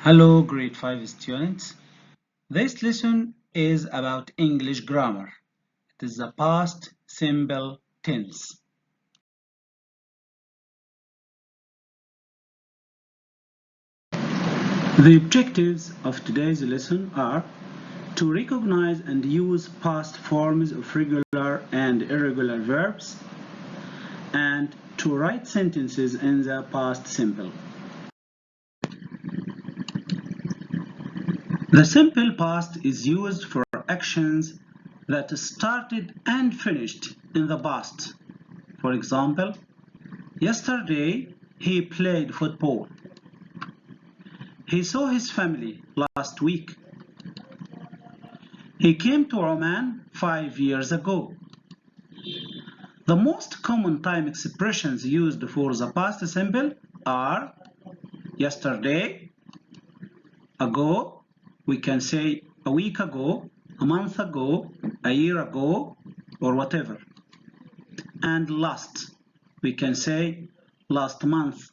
Hello, grade 5 students. This lesson is about English grammar. It is the past simple tense. The objectives of today's lesson are to recognize and use past forms of regular and irregular verbs and to write sentences in the past simple. The simple past is used for actions that started and finished in the past. For example, yesterday he played football. He saw his family last week. He came to Oman 5 years ago. The most common time expressions used for the past simple are yesterday, ago, we can say a week ago, a month ago, a year ago, or whatever. And last, we can say last month,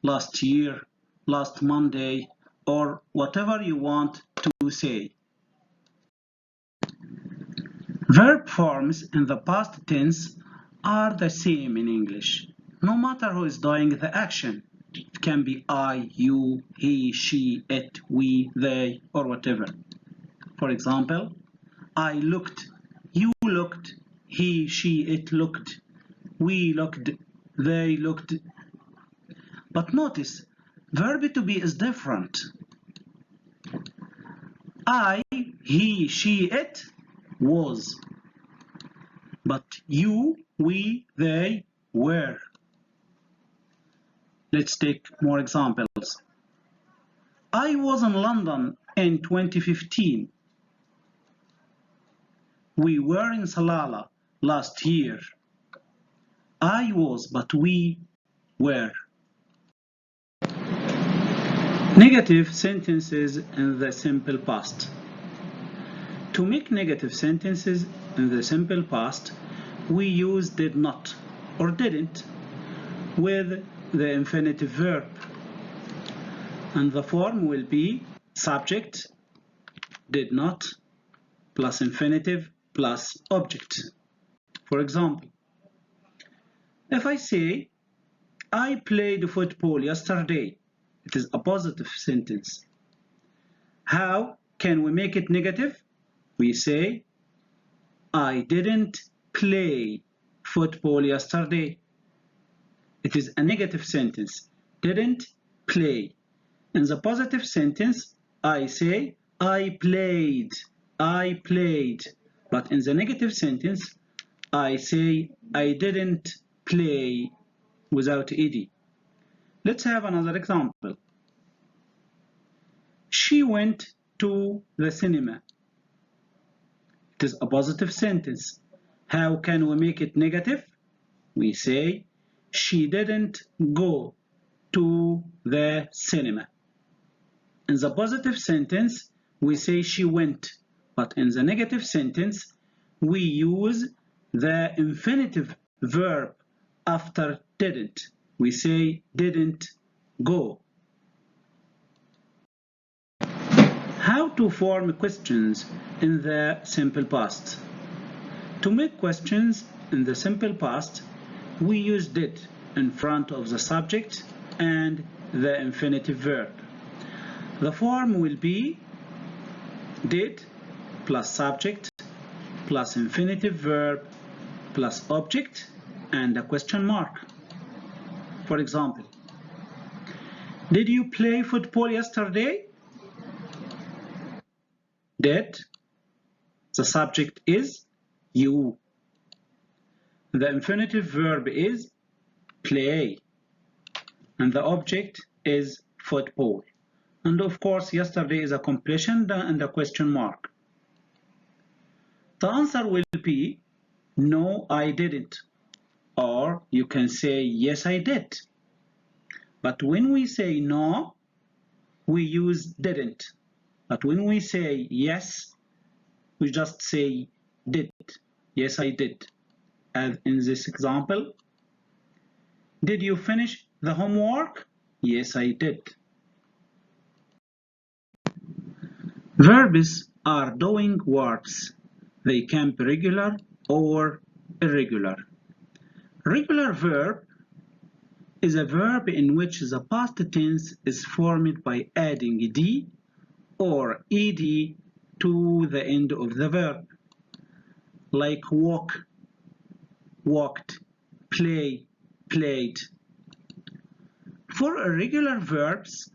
last year, last Monday, or whatever you want to say. Verb forms in the past tense are the same in English, no matter who is doing the action. It can be I, you, he, she, it, we, they, or whatever. For example, I looked, you looked, he, she, it looked, we looked, they looked. But notice, verb to be is different. I, he, she, it was. But you, we, they were. Let's take more examples. I was in London in 2015. We were in Salalah last year. I was, but we were. Negative sentences in the simple past. To make negative sentences in the simple past, we use did not or didn't with the infinitive verb. And the form will be subject, did not, plus infinitive, plus object. For example, if I say, I played football yesterday, it is a positive sentence. How can we make it negative? We say, I didn't play football yesterday. It is a negative sentence. Didn't play. In the positive sentence, I say, I played. I played. But in the negative sentence, I say, I didn't play without ed. Let's have another example. She went to the cinema. It is a positive sentence. How can we make it negative? We say, she didn't go to the cinema. In the positive sentence, we say she went. But in the negative sentence, we use the infinitive verb after didn't. We say didn't go. How to form questions in the simple past. To make questions in the simple past, we use did in front of the subject and the infinitive verb. The form will be did plus subject plus infinitive verb plus object and a question mark. For example, did you play football yesterday? Did. The subject is you. The infinitive verb is play. And the object is football. And of course, yesterday is a completion and a question mark. The answer will be no, I didn't. Or you can say yes, I did. But when we say no, we use didn't. But when we say yes, we just say did. Yes, I did. As in this example, did you finish the homework? Yes, I did. Verbs are doing words. They can be regular or irregular. Regular verb is a verb in which the past tense is formed by adding d or ed to the end of the verb, like walk, walked, play, played. For irregular verbs,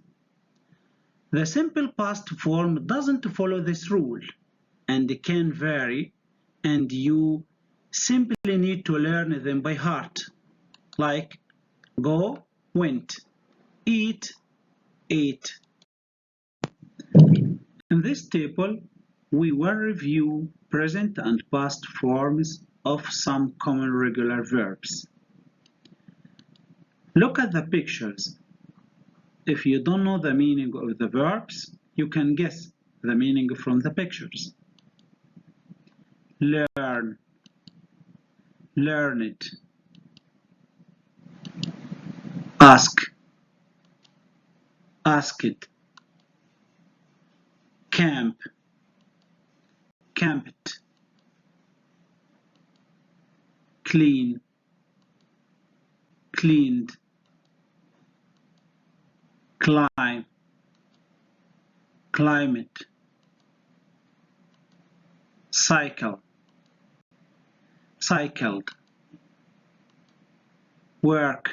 the simple past form doesn't follow this rule and can vary, and you simply need to learn them by heart, like go, went, eat, ate. In this table, we will review present and past forms of some common regular verbs. Look at the pictures. If you don't know the meaning of the verbs, you can guess the meaning from the pictures. Learn, learned. Ask, asked. Camp, camped. Clean, cleaned. Climb, climate. Cycle, cycled. Work,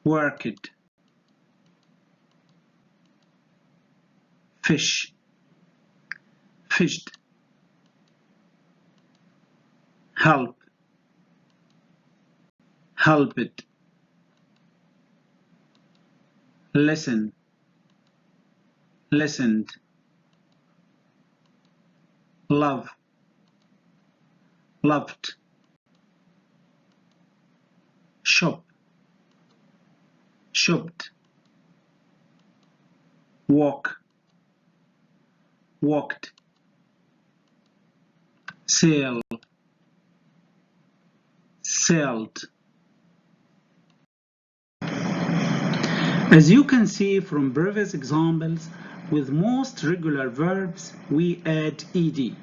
worked. Fish, fished. Help, helped. Listen, listened. Love, loved. Shop, shopped. Walk, walked. Sail, sailed. As you can see from previous examples, with most regular verbs we add ed.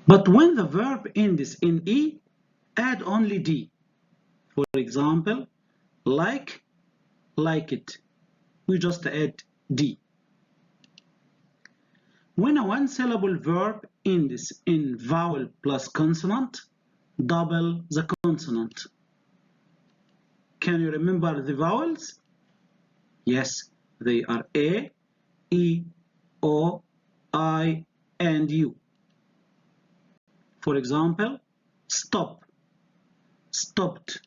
But when the verb ends in e, add only d. For example, like, liked. We just add d. When a one-syllable verb ends in vowel plus consonant, double the consonant. Can you remember the vowels? Yes, they are A, E, O, I, and U. For example, stop, stopped.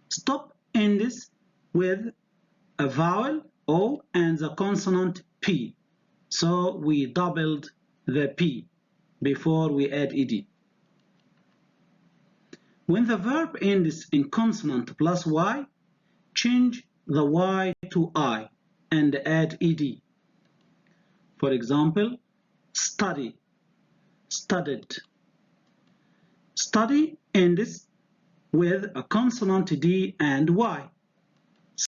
Stop ends with a vowel O and the consonant P. So we doubled the P before we add ed. When the verb ends in consonant plus Y, change the Y to I and add ed. For example, study, studied. Study ends with a consonant D and Y.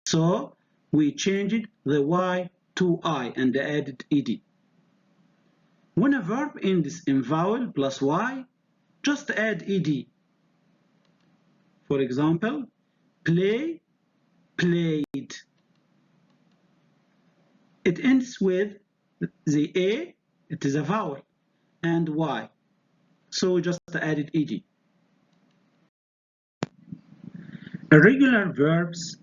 So we changed the Y to I and added ed. When a verb ends in vowel plus Y, just add ed. For example, play, played. It ends with the A, it is a vowel, and Y. So we just added ed. Irregular verbs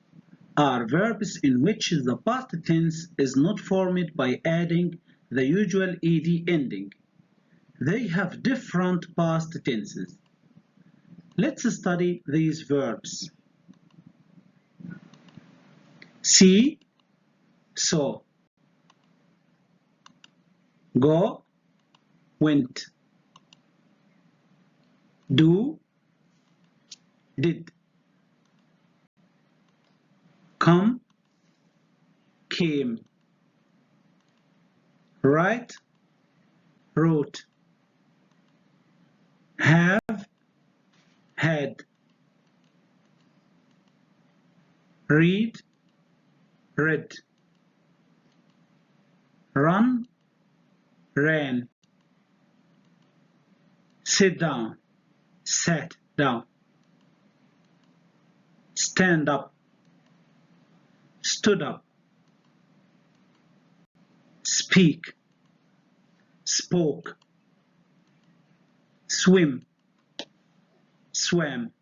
are verbs in which the past tense is not formed by adding the usual ed ending. They have different past tenses. Let's study these verbs. See, saw. Go, went. Do, did. Come, came. Write, wrote. Have, had. Read, read. run, ran. Sit down, sat down. Stand up, stood up. Speak, spoke. Swim, swam.